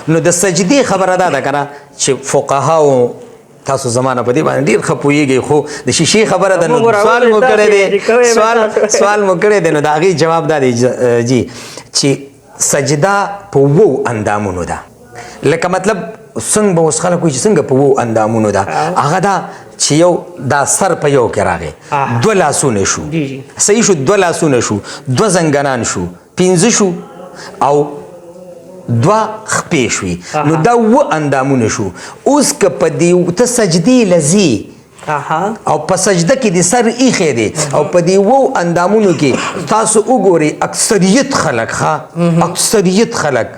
نو د سجدې خبره دا ده که نه چې فقهاو تاسو زمانه په دې باندې ډېر ښه پوهېږئ خو د شیشې خبره ده نو سوال مو کړی دی سوال مو کړی دی نو د هغې جواب دا دی جی چې سجده په 2 اندامونو ده لکه مطلب څنګه به اوس خلک وایي چې څنګه په 2 اندامونو ده هغه دا چې یو دا سر په یو کې راغی 2 لاسونه شو صحیح شو 2 لاسونه شو 2 زنګنان شو 5 شو او 2 خپې شوي نو دا 2 اندامونه شو اوس که په دې ته سجدې لځې او په سجده کې د سر ایښی دی او په دې 2 اندامونو کې تاسو وګورئ اکثریت خلک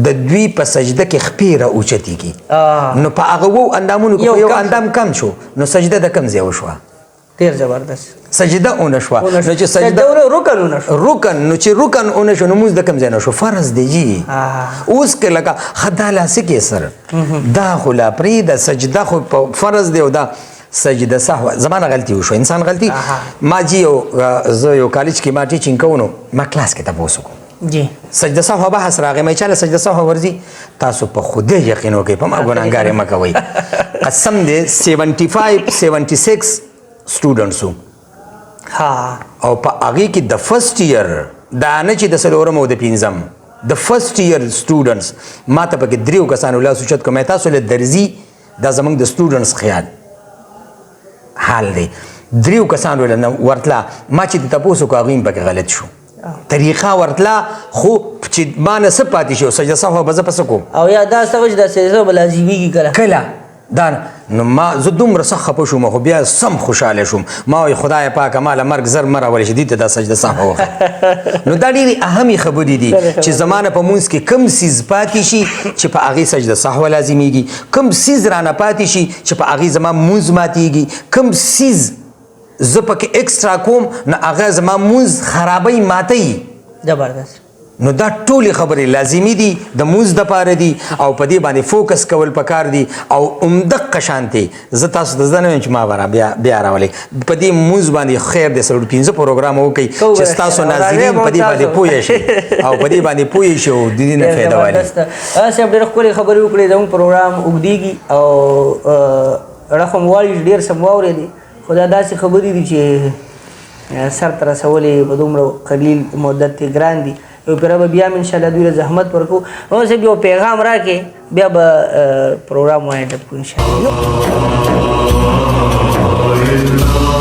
د دوی په سجده کې خپې را اوچتېږي نو په هغه 2 اندامونو کې په یو اندام کم شو نو سجده د کم ځای وشوه ډېر زبردست سجده اونه شوه نو چې سجده رکن نو چې رکن اونه شو نو مونځ د کم ځای نه شو فرض دی جی اوس که لکه ښه دا لاسې کې سر دا خو لا پرېږده سجده خو فرض دی او دا سجده سهو زمانه غلطي وشو انسان غلطي ما جی زه یو کالج کې ما ټیچینګ کوو نو ما کلاس کې تپوس وکړو جی سجده سهو بحث راغی مې چاله سجده سهو ورځي تاسو په خدای یقین وکړئ په ما ګناهګار مه کوئ قسم دی 76 سټوډنټس وو او په هغې کې د فرست ایئر دا نه چې د 4 او د 5 د فرست ایئر سټوډنټس ما ته پکې 3 کسانو لاس اوچت کړو مې تاسو له درځي دا زموږ د سټوډنټس خیال حال دی 3 کسانو له ورتله ما چې د تپوس وکړو هغوی هم پکې غلط شو طریقه ورتله خو چې ما نه څه پاتې شو سجده سهو به زه په څه کوم او یا دا څه چې دا سجده به لازمېږي کله دا نو ما زه دومره سخت خفه شوم خو بیا سم خوشحاله شوم ما وایي خدای پاکه ما له مرګ زر مه راولې چې دې ته دا سجده سهو وکړه نو دا ډېرې اهمې خبرې دي چې زما نه په مونځ کې کوم څیز پاتې شي چې په هغې سجده سهو لازمیږي کوم څیز رانه پاتې شي چې په هغې زما مونځ ماتېږي کوم څیز زه پکې اکسترا کوم نو هغه زما مونځ خرابوي ماتوي زبردست نو دا ټولې خبرې لازمي دي د مونځ دپاره دي او په دې باندې فوکس کول پکار دي او همدقه شانتې زه تاسو ته زه نه وایم چې ما به بیا راولئ په دې مونځ باندې خیر دی 15 پروګرام وکړئ چې ستاسو ناظرین په دې باندې پوه شي او په دې باندې پوه شي او د دې نه فایده والي صاحب ډېرې ښکلې خبرې وکړې زموږ پروګرام اوږدېږي او رقم غواړي ډېر سم واورېدې خو دا داسې خبرې دي چې سر ته رسولې په دومره قلیل مدت کې ګران دي یو پیره به بیا هم انشاءالله دوی له زحمت ورکو نو صاحب یو پیغام راکې بیا به پروګرام وایډ اپ کړو انشاءالله